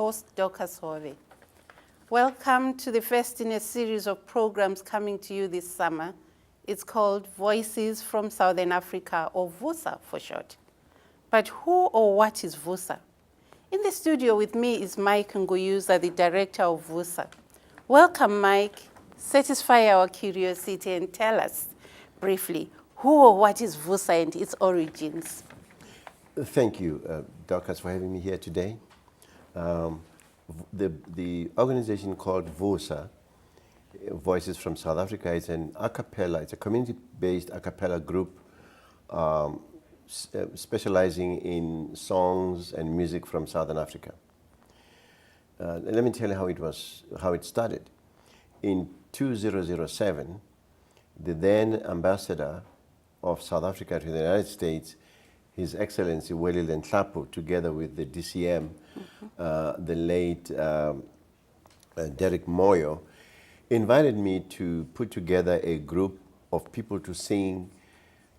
host, Dorcas Hove. Welcome to the first in a series of programs coming to you this summer. It's called Voices from Southern Africa, or Vusa for short. But who or what is Vusa? In the studio with me is Mike Nguyuza, the director of Vusa. Welcome, Mike. Satisfy our curiosity and tell us briefly who or what is Vusa and its origins. Thank you, Dorcas, for having me here today. The organization called Vusa, Voices from South Africa, is an a cappella, it's a community-based a cappella group specializing in songs and music from Southern Africa. Let me tell you how it started. In 2007, the then ambassador of South Africa to the United States, His Excellency Welile Nhlapo, together with the DCM, the late Derek Moyo, invited me to put together a group of people to sing,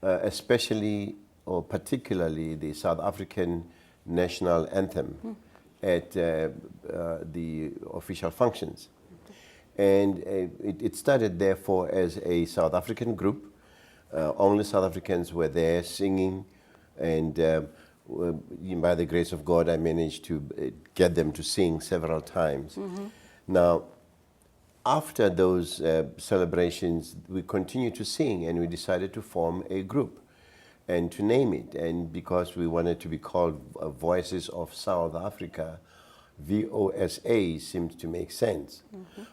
especially or particularly the South African national anthem at the official functions. And it started therefore as a South African group. Only South Africans were there singing, and by the grace of God, I managed to get them to sing several times. Now, after those celebrations, we continued to sing, and we decided to form a group and to name it. And because we wanted to be called Voices of South Africa, VOSA seemed to make sense.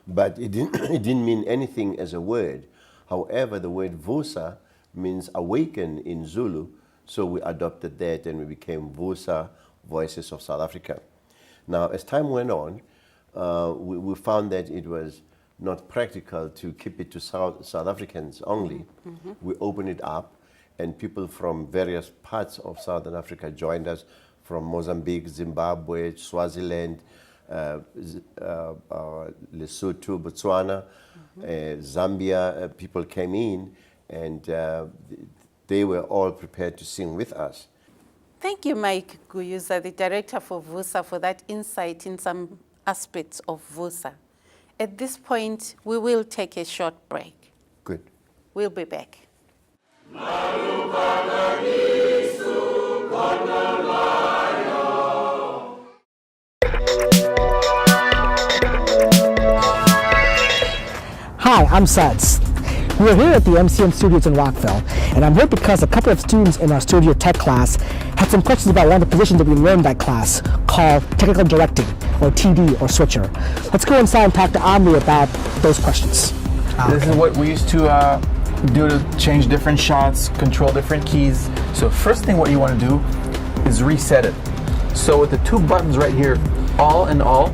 But it didn't mean anything as a word. However, the word Vusa means awaken in Zulu, so we adopted that and we became Vusa, Voices of South Africa. Now, as time went on, we found that it was not practical to keep it to South Africans only. We opened it up, and people from various parts of Southern Africa joined us, from Mozambique, Zimbabwe, Swaziland, Lesotho, Botswana, Zambia. People came in, and they were all prepared to sing with us. Thank you, Mike Nguyuza, the director for Vusa, for that insight in some aspects of Vusa. At this point, we will take a short break. Good. We'll be back. Hi, I'm Suds. We're here at the MCM Studios in Rockville, and I'm here because a couple of students in our studio tech class had some questions about one of the positions that we learned in that class, called technical directing, or TD, or switcher. Let's go inside and talk to Omri about those questions. This is what we used to do to change different shots, control different keys. So first thing what you want to do is reset it. So with the two buttons right here, all in all,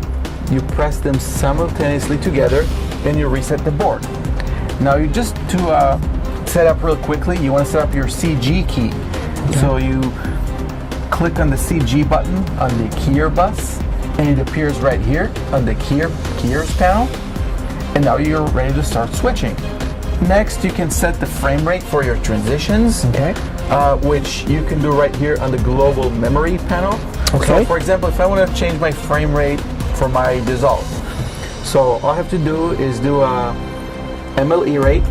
you press them simultaneously together and you reset the board. Now you just to set up real quickly, you want to set up your CG key. Okay. So you click on the CG button on the keyer bus, and it appears right here on the keyers panel. And now you're ready to start switching. Next, you can set the frame rate for your transitions, which you can do right here on the global memory panel. Okay. So for example, if I want to change my frame rate for my dissolve, so all I have to do is do a MLE rate,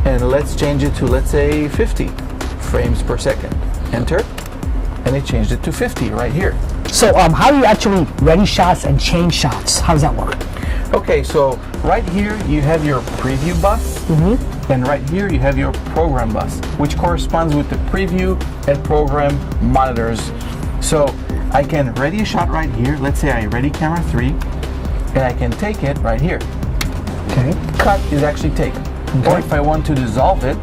and let's change it to, let's say, 50 frames per second. Enter, and it changed it to 50 right here. So how do you actually ready shots and change shots? How does that work? Okay, so right here you have your preview bus, and right here you have your program bus, which corresponds with the preview and program monitors. So I can ready a shot right here. Let's say I ready camera 3, and I can take it right here. Okay. Cut is actually take. Okay. Or if I want to dissolve it,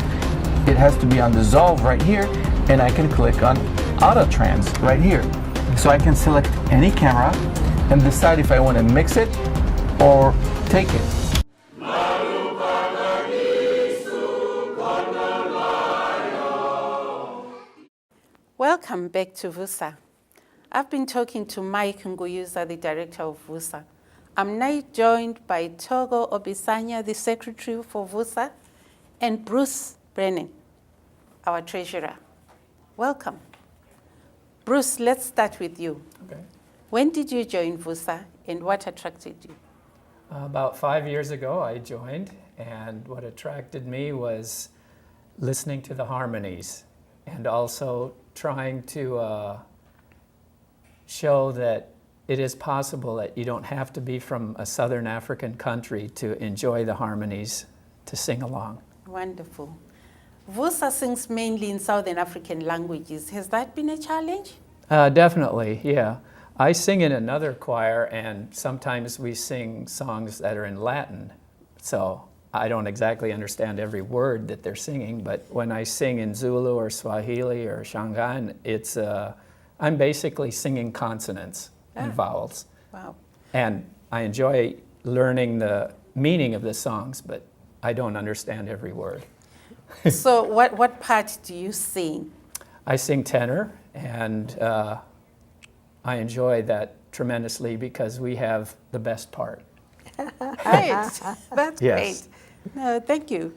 it has to be on dissolve right here, and I can click on auto trans right here. So I can select any camera and decide if I want to mix it or take it. Welcome back to Vusa. I've been talking to Mike Nguyuza, the director of Vusa. I'm now joined by Togo Obisanya, the secretary for Vusa, and Bruce Brennan, our treasurer. Welcome. Bruce, let's start with you. Okay. When did you join Vusa, and what attracted you? About 5 years ago, I joined, and what attracted me was listening to the harmonies and also trying to show that it is possible that you don't have to be from a Southern African country to enjoy the harmonies, to sing along. Wonderful. Vusa sings mainly in Southern African languages. Has that been a challenge? Definitely, yeah. I sing in another choir, and sometimes we sing songs that are in Latin. So I don't exactly understand every word that they're singing, but when I sing in Zulu or Swahili or Shangaan, it's I'm basically singing consonants and vowels. Wow. And I enjoy learning the meaning of the songs, but I don't understand every word. So what part do you sing? I sing tenor, and I enjoy that tremendously because we have the best part. Great. That's Yes. great. No, thank you.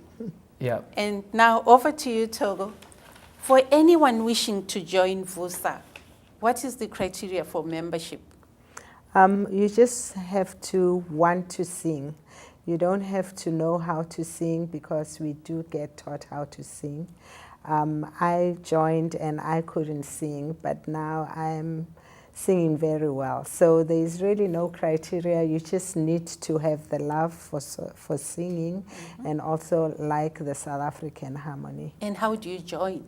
Yeah. And now over to you, Togo. For anyone wishing to join Vusa, what is the criteria for membership? You just have to want to sing. You don't have to know how to sing because we do get taught how to sing. I joined and I couldn't sing, but now I'm singing very well. So there is really no criteria. You just need to have the love for singing and also like the South African harmony. And how do you join?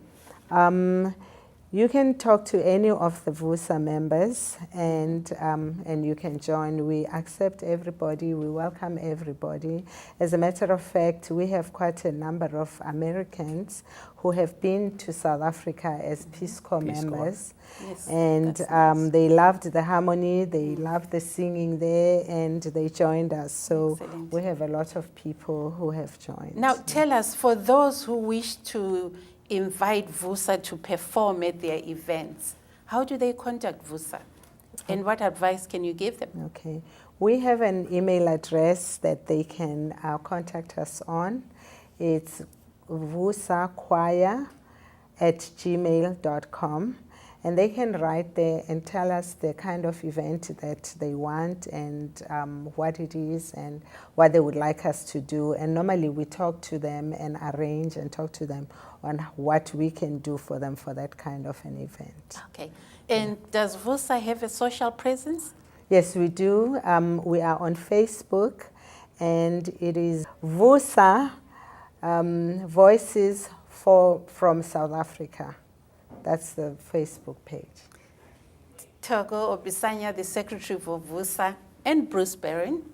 You can talk to any of the Vusa members and you can join. We accept everybody, we welcome everybody. As a matter of fact, we have quite a number of Americans who have been to South Africa as Peace Corps members. Yes, And that's nice. they loved the harmony, they loved the singing there, and they joined us. So Excellent. we have a lot of people who have joined. Now tell us, for those who wish to invite Vusa to perform at their events, how do they contact Vusa? And what advice can you give them? Okay. We have an email address that they can contact us on. It's vusachoir@gmail.com. And they can write there and tell us the kind of event that they want and what it is and what they would like us to do. And normally we talk to them and arrange and talk to them on what we can do for them for that kind of an event. Okay. And does Vusa have a social presence? Yes, we do. We are on Facebook, and it is Vusa Voices from South Africa. That's the Facebook page. Togo Obisanya, the Secretary for Vusa, and Bruce Barron,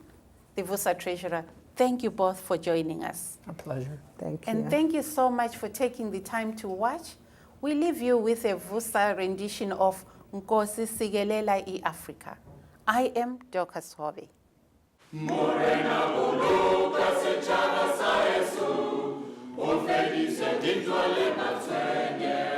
the Vusa Treasurer, thank you both for joining us. A pleasure. Thank you. And thank you so much for taking the time to watch. We leave you with a Vusa rendition of Nkosi Sigelela I Africa. I am Dorcas Hove. Morena boloka setšhaba sa heso, o fedise dintwa le matshwenye.